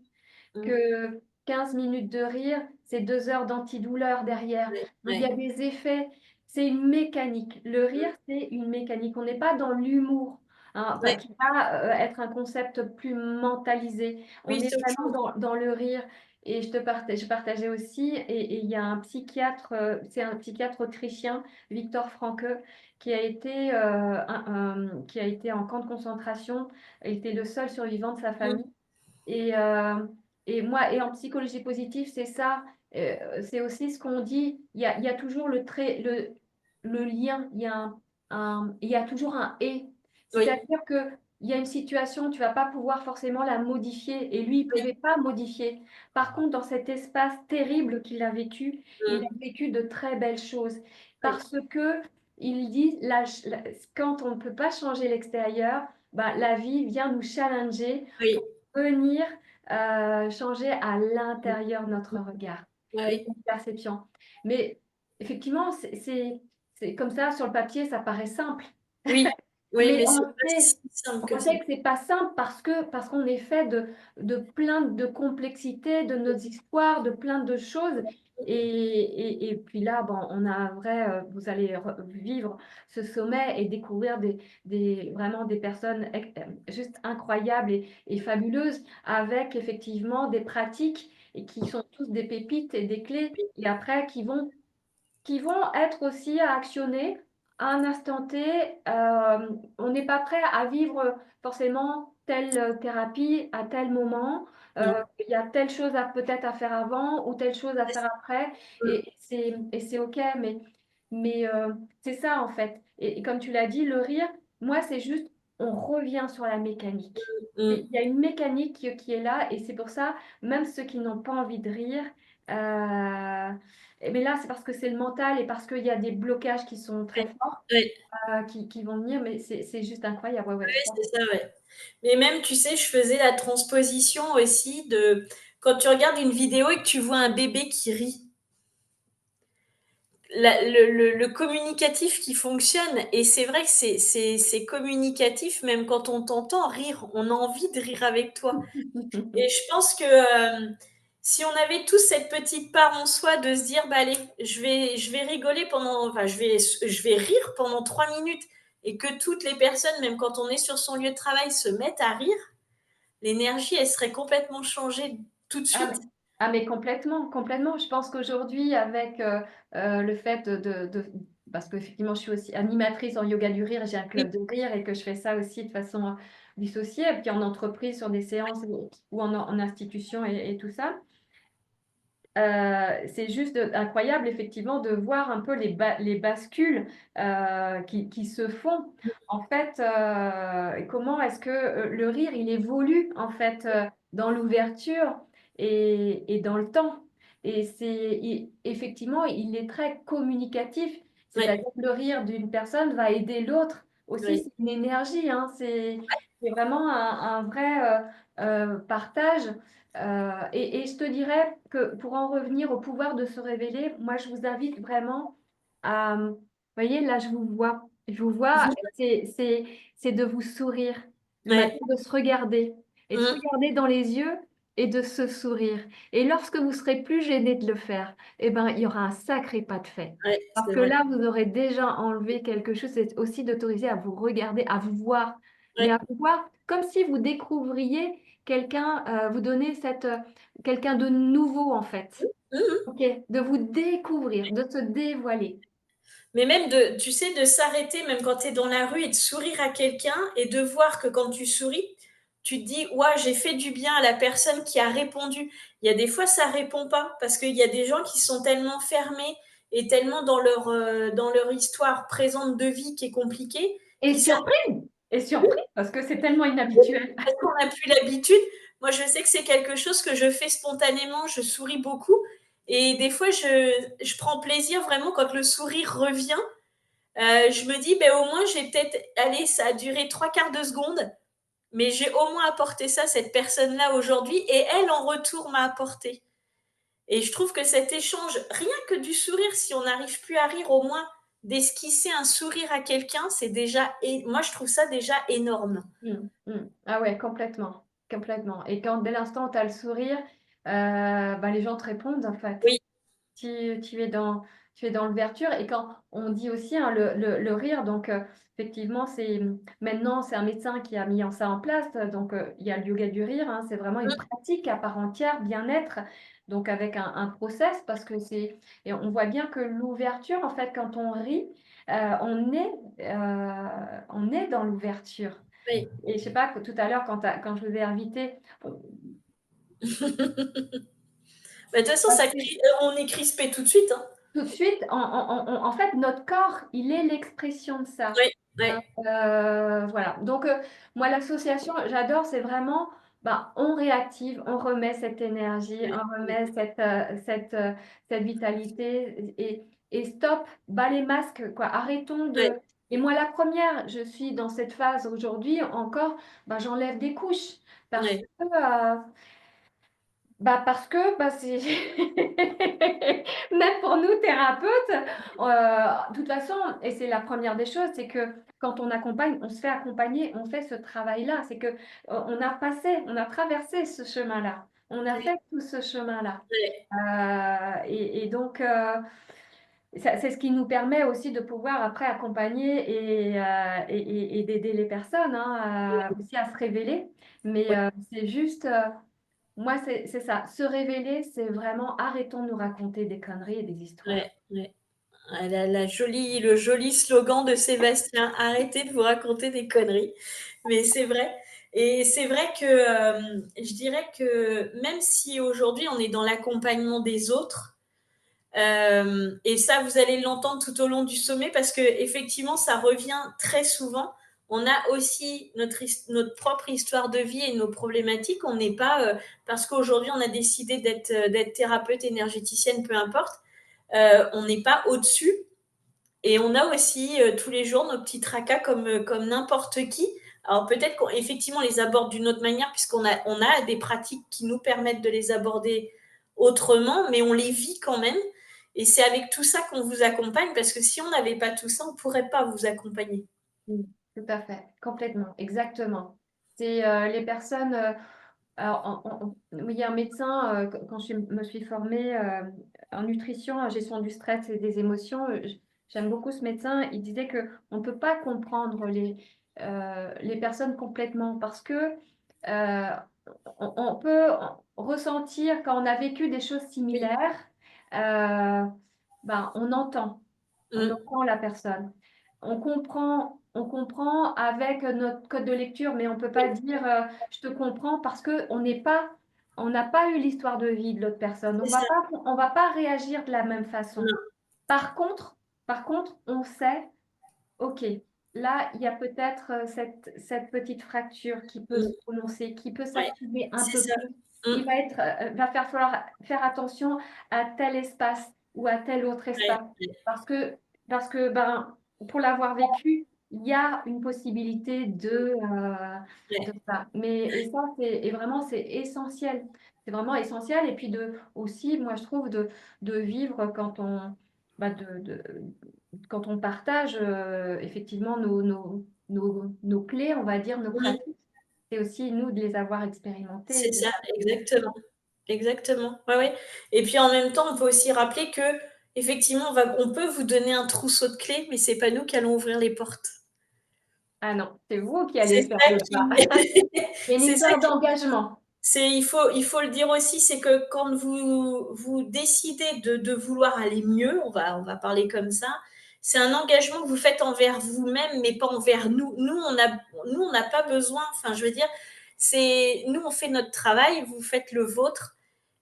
Mm. Que 15 minutes de rire, c'est 2 heures d'antidouleur derrière. Ouais, Donc il y ouais. a des effets, c'est une mécanique. Le rire, c'est une mécanique. On n'est pas dans l'humour, hein, Ouais. qui va être un concept plus mentalisé. On Oui, est c'est autre vraiment chose. dans le rire. Et je partageais aussi, et il y a un psychiatre, c'est un psychiatre autrichien, Viktor Frankl, qui a été en camp de concentration. Il était le seul survivant de sa Mm. famille. Et, euh, et moi, et en psychologie positive, c'est ça. C'est aussi ce qu'on dit. Il y a toujours le lien. Il y a toujours un et. Oui, C'est-à-dire que il y a une situation, tu vas pas pouvoir forcément la modifier. Et lui, il oui. pouvait pas modifier. Par contre, dans cet espace terrible qu'il a vécu, il a Mm. vécu de très belles choses. Oui, Parce que il dit, quand on ne peut pas changer l'extérieur, bah, la vie vient nous challenger oui, venir changer à l'intérieur notre regard et oui, notre perception. Mais effectivement, c'est comme ça, sur le papier, ça paraît simple. oui, Oui, Mais mais c'est pas si simple que on ça. sait que c'est pas simple parce qu'on est fait de plein de complexités, de nos histoires, de plein de choses. Et puis là, bon, on a un vrai, vous allez vivre ce sommet et découvrir vraiment des personnes juste incroyables et fabuleuses avec effectivement des pratiques et qui sont tous des pépites et des clés et après qui vont être aussi à actionner à un instant T. On n'est pas prêt à vivre forcément telle thérapie à tel moment. Non. Il y a telle chose à peut-être à faire avant ou telle chose à faire après. Mm, Et c'est OK, mais c'est ça en fait. Et comme tu l'as dit, le rire, moi, c'est juste, on revient sur la mécanique. Il mm. y a une mécanique qui est là et c'est pour ça, même ceux qui n'ont pas envie de rire, mais là, c'est parce que c'est le mental et parce qu'il y a des blocages qui sont très Ouais, forts, ouais, qui vont venir, mais c'est juste incroyable. Ouais, ouais, ouais, tout à c'est ça, ouais. Mais même, tu sais, je faisais la transposition aussi de quand tu regardes une vidéo et que tu vois un bébé qui rit. Le communicatif qui fonctionne, et c'est vrai que c'est communicatif, même quand on t'entend rire, on a envie de rire avec toi. fait. Et je pense que si on avait tous cette petite part en soi de se dire, bah allez, je vais rigoler pendant, enfin, je vais rire pendant 3 minutes, et que toutes les personnes, même quand on est sur son lieu de travail, se mettent à rire, l'énergie, elle serait complètement changée tout de Ah, suite. mais complètement, complètement. Je pense qu'aujourd'hui, avec le fait parce qu'effectivement, je suis aussi animatrice en yoga du rire, j'ai un Oui, club de rire et que je fais ça aussi de façon dissociée, et puis en entreprise, sur des séances ou en institution et tout ça. C'est juste incroyable, effectivement, de voir un peu les bascules qui se font. En fait, comment est-ce que le rire, il évolue, en fait, dans l'ouverture et dans le temps. Et effectivement, il est très communicatif. oui, C'est-à-dire que le rire d'une personne va aider l'autre. Aussi, oui. c'est une énergie, hein, c'est vraiment un vrai partage. Et je te dirais que pour en revenir au pouvoir de se révéler, moi, je vous invite vraiment à, vous voyez, là, je vous vois, c'est de vous sourire, le matin, Ouais. de se regarder et de se Mm. regarder dans les yeux et de se sourire. Et lorsque vous serez plus gêné de le faire, eh ben, il y aura un sacré pas de fait. Ouais, Parce c'est que vrai. là, vous aurez déjà enlevé quelque chose. C'est aussi d'autoriser à vous regarder, à vous voir, mais Ouais. à vous voir comme si vous découvriez quelqu'un, vous donner quelqu'un de nouveau en fait. Mm. Ok, de vous découvrir, de se dévoiler. Mais même de, tu sais, de s'arrêter, même quand tu es dans la rue, et de sourire à quelqu'un, et de voir que quand tu souris, tu te dis, ouais, j'ai fait du bien à la personne qui a répondu. Il y a des fois, ça répond pas, parce qu'il y a des gens qui sont tellement fermés et tellement dans leur histoire présente de vie qui est compliquée, Et qui surpris, et surpris, parce que c'est tellement inhabituel. parce qu'on n'a plus l'habitude. Moi, je sais que c'est quelque chose que je fais spontanément. Je souris beaucoup. Et des fois, je prends plaisir vraiment quand le sourire revient. Je me dis, ben, au moins, j'ai peut-être, allez, ça a duré trois quarts de seconde, mais j'ai au moins apporté ça à cette personne-là aujourd'hui, et elle, en retour, m'a apporté. Et je trouve que cet échange, rien que du sourire, si on n'arrive plus à rire, au moins d'esquisser un sourire à quelqu'un, c'est déjà, et moi, je trouve ça déjà énorme. Ah ouais, complètement, complètement. Et quand dès l'instant où tu as le sourire, bah, les gens te répondent en fait. Oui, Tu es tu es dans l'ouverture. Et quand on dit aussi hein, le rire, donc effectivement, maintenant, c'est un médecin qui a mis ça en place. Donc, il y a le yoga du rire, hein, c'est vraiment une pratique à part entière, bien-être, donc avec un process, parce que et on voit bien que l'ouverture, en fait, quand on rit, on est dans l'ouverture. oui. Et je sais pas, tout à l'heure, quand je vous ai invité, Bah, de toute façon, on est crispé tout de suite, hein. tout de suite, en fait, notre corps, il est l'expression de ça. Oui, oui, Hein, voilà. Donc, moi, l'association, j'adore, c'est vraiment, bah, on réactive, on remet cette énergie, oui, on remet cette vitalité et stop, bas les masques, quoi. Arrêtons oui, de. Et moi, la première, je suis dans cette phase aujourd'hui encore, bah, j'enlève des couches parce que oui. Bah parce que même pour nous thérapeutes, de toute façon, et c'est la première des choses, c'est que quand on accompagne, on se fait accompagner, on fait ce travail-là. C'est que on a traversé ce chemin-là, on a fait tout ce chemin-là. Ouais, Et donc, c'est ce qui nous permet aussi de pouvoir après accompagner et d'aider les personnes, hein, aussi à se révéler. Mais ouais, c'est juste, moi, c'est ça. Se révéler, c'est vraiment arrêtons de nous raconter des conneries et des histoires. ouais, ouais. Ah, le joli slogan de Sébastien, arrêtez de vous raconter des conneries. Mais c'est vrai. Et c'est vrai que je dirais que même si aujourd'hui on est dans l'accompagnement des autres, et ça vous allez l'entendre tout au long du sommet parce que effectivement ça revient très souvent. On a aussi notre propre histoire de vie et nos problématiques. On n'est pas, parce qu'aujourd'hui on a décidé d'être thérapeute, énergéticienne, peu importe, on n'est pas au-dessus. Et on a aussi tous les jours nos petits tracas comme n'importe qui. Alors peut-être qu'effectivement on les aborde d'une autre manière on a des pratiques qui nous permettent de les aborder autrement, mais on les vit quand même. Et c'est avec tout ça qu'on vous accompagne, parce que si on n'avait pas tout ça, on ne pourrait pas vous accompagner. Mm. Tout à fait, complètement, exactement. C'est les personnes. Alors, oui, il y a un médecin, quand me suis formée en nutrition, en gestion du stress et des émotions, j'aime beaucoup ce médecin. Il disait que on ne peut pas comprendre les personnes complètement parce que euh, on peut ressentir quand on a vécu des choses Oui. similaires, euh, ben, on Mm. entend la personne. On comprend avec notre code de lecture, mais on ne peut pas Oui. dire je te comprends parce que on n'a pas eu l'histoire de vie de l'autre personne. C'est ça. On va pas réagir de la même façon. Non. Par contre, on sait, ok, là, il y a peut-être cette petite fracture qui peut se Mm. prononcer, qui peut Ouais. s'activer un C'est peu ça. plus. Mm. Va falloir faire attention à tel espace ou à tel autre Ouais. espace. Ouais. Parce que, ben, pour l'avoir vécu, il y a une possibilité de Ouais. ça. Et ça, et vraiment, c'est essentiel. C'est vraiment essentiel. Et puis aussi, moi, je trouve, de vivre bah, quand on partage effectivement nos clés, on va dire, nos Mm. pratiques, c'est aussi nous de les avoir expérimentées. C'est ça, exactement. Exactement. Ouais, ouais. Et puis en même temps, on peut aussi rappeler que effectivement, on peut vous donner un trousseau de clés, mais c'est pas nous qui allons ouvrir les portes. Ah non, c'est vous qui C'est allez faire ça le qui, pas. C'est une c'est ça histoire qui, d'engagement. il faut le dire aussi, c'est que quand vous décidez de vouloir aller mieux, on va parler comme ça, c'est un engagement que vous faites envers vous-même, mais pas envers nous. Nous, on n'a pas besoin, enfin, je veux dire, nous, on fait notre travail, vous faites le vôtre,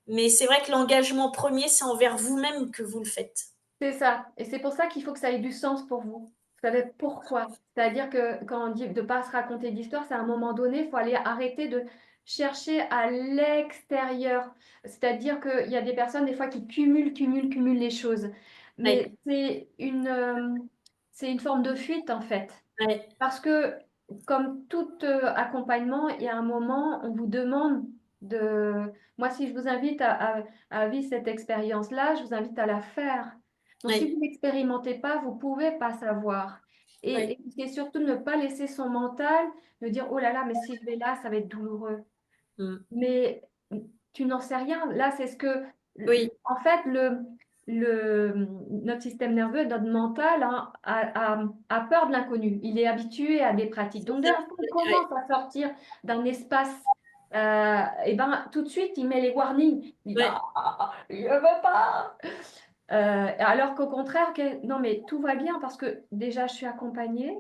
mais c'est vrai que l'engagement premier, c'est envers vous-même que vous le faites. C'est ça. Et c'est pour ça qu'il faut que ça ait du sens pour vous. Vous savez pourquoi? C'est-à-dire que quand on dit de ne pas se raconter d'histoire, c'est à un moment donné, il faut aller arrêter de chercher à l'extérieur. C'est-à-dire qu'il y a des personnes, des fois, qui cumulent les choses. Ouais, Mais c'est une forme de fuite, en fait. ouais, Parce que, comme tout accompagnement, il y a un moment, on vous demande de... Moi, si je vous invite à vivre cette expérience-là, je vous invite à la faire. Donc, si ouais, vous n'expérimentez pas, vous ne pouvez pas savoir. ouais. Et c'est surtout ne pas laisser son mental me dire, oh là là, mais si je vais là, ça va être douloureux. Mm. Mais tu n'en sais rien. Là, c'est ce que, Oui, en fait, notre système nerveux, notre mental, hein, a peur de l'inconnu. Il est habitué à des pratiques. c'est Donc, dès ça. l'instant qu'il Ouais, commence à sortir d'un espace, et ben, tout de suite, il met les warnings. Il dit, ouais, ah, je ne veux pas. Alors qu'au contraire, non, mais tout va bien parce que déjà, je suis accompagnée.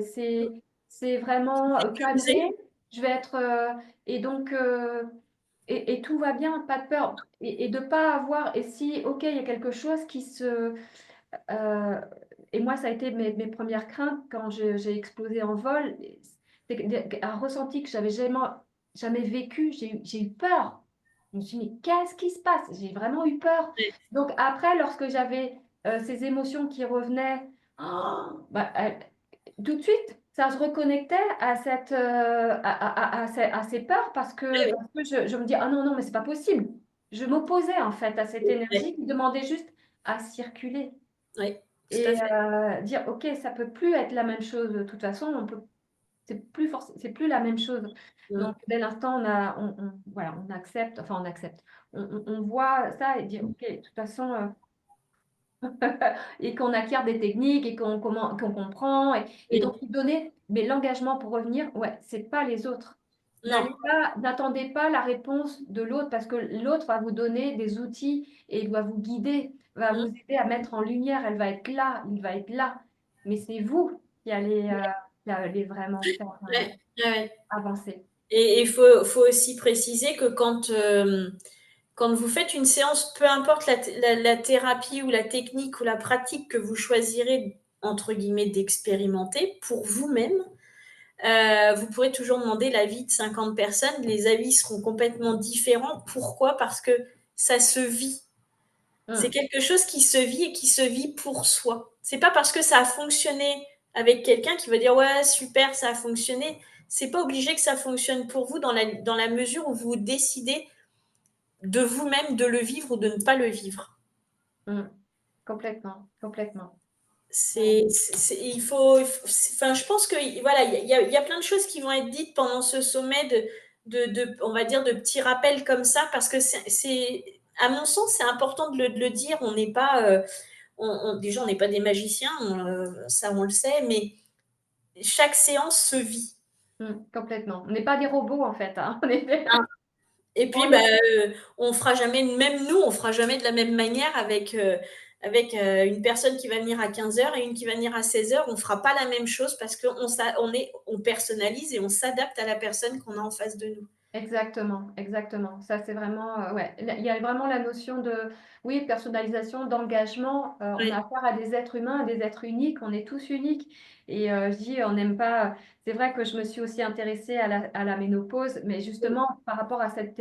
C'est vraiment cadré. sécurisé. Je vais être. Et donc, et tout va bien, pas de peur. Et de pas avoir. Et si, OK, il y a quelque chose qui se. euh, et moi, ça a été mes premières craintes quand j'ai explosé en vol. C'est un ressenti que j'avais jamais vécu. J'ai eu peur. Je me suis dit, mais qu'est-ce qui se passe? J'ai vraiment eu peur. Ouais, Donc après, lorsque j'avais ces émotions qui revenaient, oh, bah, tout de suite. ça se reconnectait à cette, à ces peurs Oui, parce que je me dis: «Ah non, non, mais c'est pas possible». Je m'opposais en fait à cette oui, oui, énergie qui demandait juste à circuler oui, tout à et fait. dire: «OK, ça peut plus être la même chose de toute façon, c'est plus la même chose». Mmh. Donc dès l'instant on voilà, on accepte, enfin on accepte, on voit ça et dire: «OK, de toute façon, et qu'on acquiert des techniques et qu'on comprend et Oui. donc lui donner mais l'engagement pour revenir, ouais, c'est pas les autres. Non. N'attendez pas la réponse de l'autre parce que l'autre va vous donner des outils et va vous guider, va vous Mmh. aider à mettre en lumière, elle va être là, il va être là. Mais c'est vous qui allez vraiment faire, Ouais, ouais, ouais. avancer. Et il faut aussi préciser que quand vous faites une séance, peu importe la thérapie ou la technique ou la pratique que vous choisirez, entre guillemets, d'expérimenter pour vous-même, vous pourrez toujours demander l'avis de 50 personnes. Les avis seront complètement différents. Pourquoi? Parce que ça se vit. C'est Mmh, quelque chose qui se vit et qui se vit pour soi. C'est pas parce que ça a fonctionné avec quelqu'un qui va dire ouais super ça a fonctionné. C'est pas obligé que ça fonctionne pour vous dans la mesure où vous décidez de vous-même de le vivre ou de ne pas le vivre. mmh. Complètement, complètement. Ouais. Il faut, enfin, je pense que voilà, il y a plein de choses qui vont être dites pendant ce sommet on va dire, de petits rappels comme ça, parce que à mon sens, c'est important de le dire. On n'est pas, déjà, on n'est pas des magiciens, ça on le sait, mais chaque séance se vit. Complètement. On n'est pas des robots en fait, hein. On est Hein. Et puis, on bah, est on fera jamais, même nous, on fera jamais de la même manière avec une personne qui va venir à 15 heures et une qui va venir à 16 heures. On fera pas la même chose parce qu'on personnalise et on s'adapte à la personne qu'on a en face de nous. exactement, exactement. Ça, c'est vraiment, ouais, il y a vraiment la notion de, oui, personnalisation, d'engagement. On a Ouais, affaire à des êtres humains, à des êtres uniques. On est tous uniques et je dis, on n'aime pas c'est vrai que je me suis aussi intéressée à la ménopause, mais justement par rapport à cette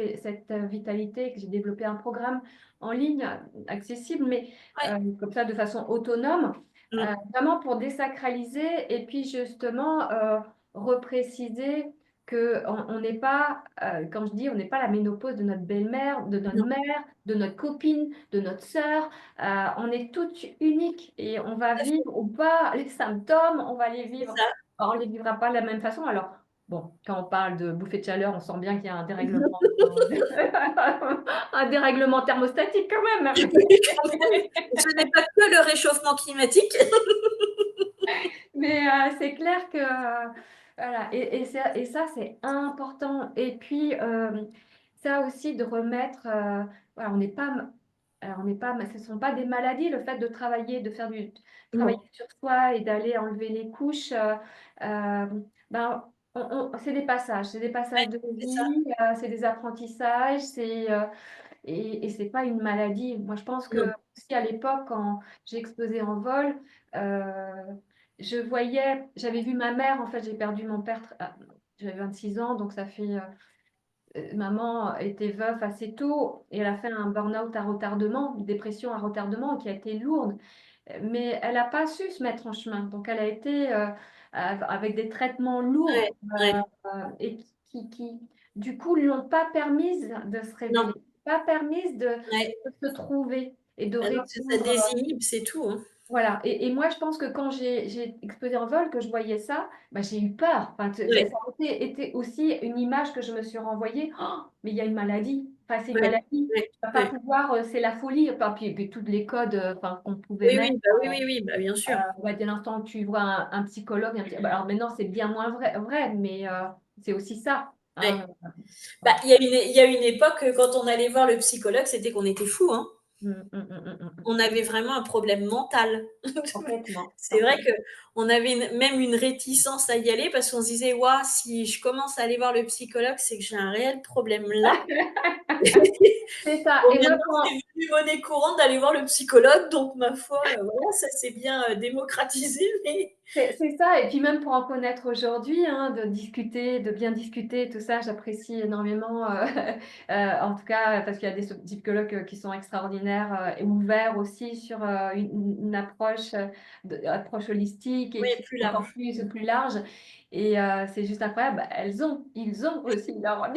vitalité que j'ai développé un programme en ligne, accessible, mais ouais. comme ça de façon autonome, Mmh. vraiment pour désacraliser et puis justement, repréciser on n'est pas, quand je dis on n'est pas la ménopause de notre belle-mère, de notre Non, mère, de notre copine, de notre sœur. On est toutes uniques et on va tout à fait, vivre ou pas les symptômes, on va les c'est vivre. ça. Alors, on les vivra pas de la même façon. Alors, bon, quand on parle de bouffée de chaleur, on sent bien qu'il y a un dérèglement, un dérèglement thermostatique quand même. Oui, quand même. Ce n'est pas que le réchauffement climatique. Mais c'est clair que, voilà et ça, c'est important et puis, ça aussi de remettre, voilà, on n'est pas m alors on n'est pas ce ne sont pas des maladies, le fait de travailler, de faire du travailler Non, sur soi et d'aller enlever les couches, ben, c'est des passages ouais, de c'est ça. vie, c'est des apprentissages, et c'est pas une maladie. Moi, je pense que Non. aussi à l'époque, quand j'ai explosé en vol, j'avais vu ma mère, en fait, j'ai perdu mon père, j'avais 26 ans, donc ça fait, maman était veuve assez tôt et elle a fait un burn-out à retardement, une dépression à retardement qui a été lourde, mais elle n'a pas su se mettre en chemin. Donc elle a été, avec des traitements Ouais, lourds, ouais. et qui, du coup, lui ont pas permise de se Non, révéler, pas permise ouais. de se trouver et de Bah non, parce que ça répondre. désinhibe, c'est tout, hein. Voilà et moi je pense que quand j'ai explosé en vol, que je voyais ça, bah, j'ai eu peur. Enfin, tu ça Ouais, ça a été aussi une image que je me suis renvoyée: «Oh, mais il y a une maladie, enfin c'est une ouais, maladie, ouais, tu vas pas ouais. pouvoir, c'est la folie». Enfin puis tous les codes, enfin qu'on pouvait Oui, mettre, oui, bah, oui, oui, oui, bah, bien sûr. ouais, dès l'instant où tu vois un psychologue, bah, alors maintenant c'est bien moins vrai, mais c'est aussi ça, Ouais. hein, Bah, voilà. il y a une époque, quand on allait voir le psychologue, c'était qu'on était fous, hein. Mmh. On avait vraiment un problème mental. Complètement, C'est vrai complètement. qu'on avait même une réticence à y aller parce qu'on se disait: «Waouh, si je commence à aller voir le psychologue, c'est que j'ai un réel problème là». C'est ça Bon, et moi maintenant, c'est quand devenu monnaie courante d'aller voir le psychologue, donc ma foi, voilà, ça s'est bien, démocratisé, mais C'est ça, et puis même pour en connaître aujourd'hui, hein, de discuter, de bien discuter, tout ça, j'apprécie énormément, en tout cas, parce qu'il y a des psychologues qui sont extraordinaires et ouverts aussi sur une approche, approche holistique et Oui, qui plus est encore large. plus large. Et c'est juste incroyable. Bah, ils ont aussi leur, leur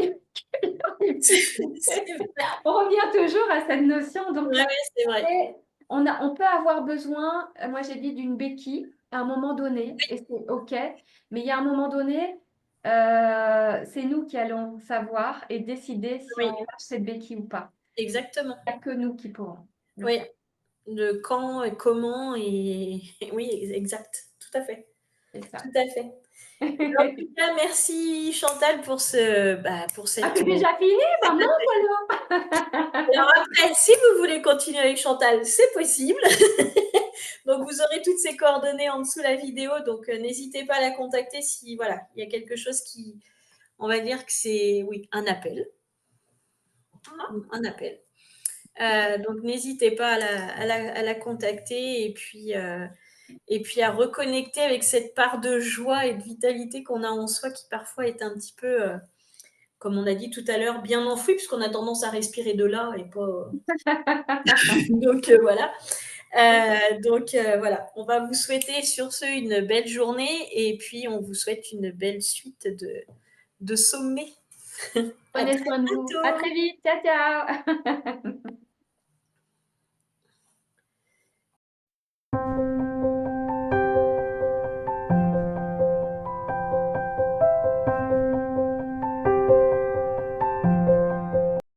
C'est unicité. vrai. On revient toujours à cette notion. Donc, Ouais, ouais, c'est vrai. et on peut avoir besoin, moi j'ai dit, d'une béquille à un moment donné, et c'est OK, mais il y a un moment donné, c'est nous qui allons savoir et décider si on Oui, lâche cette béquille ou pas. exactement. Il n'y a que nous qui pourrons le Oui, faire. de quand et comment et oui, exact, tout à fait, C'est tout ça. à fait. En tout cas, merci Chantal pour ce, bah, pour Ah, cette. c'est déjà fini? Bah mince alors! Alors après, si vous voulez continuer avec Chantal, c'est possible. Donc vous aurez toutes ses coordonnées en dessous de la vidéo, donc n'hésitez pas à la contacter si voilà, il y a quelque chose qui, on va dire que c'est oui, un appel. Donc n'hésitez pas à la contacter et puis à reconnecter avec cette part de joie et de vitalité qu'on a en soi qui parfois est un petit peu, comme on a dit tout à l'heure, bien enfouie puisqu'on a tendance à respirer de là et pas. Donc voilà. Voilà, on va vous souhaiter sur ce une belle journée et puis on vous souhaite une belle suite de sommets. À Prenez très soin de vous. À bientôt. très vite. Ciao, ciao!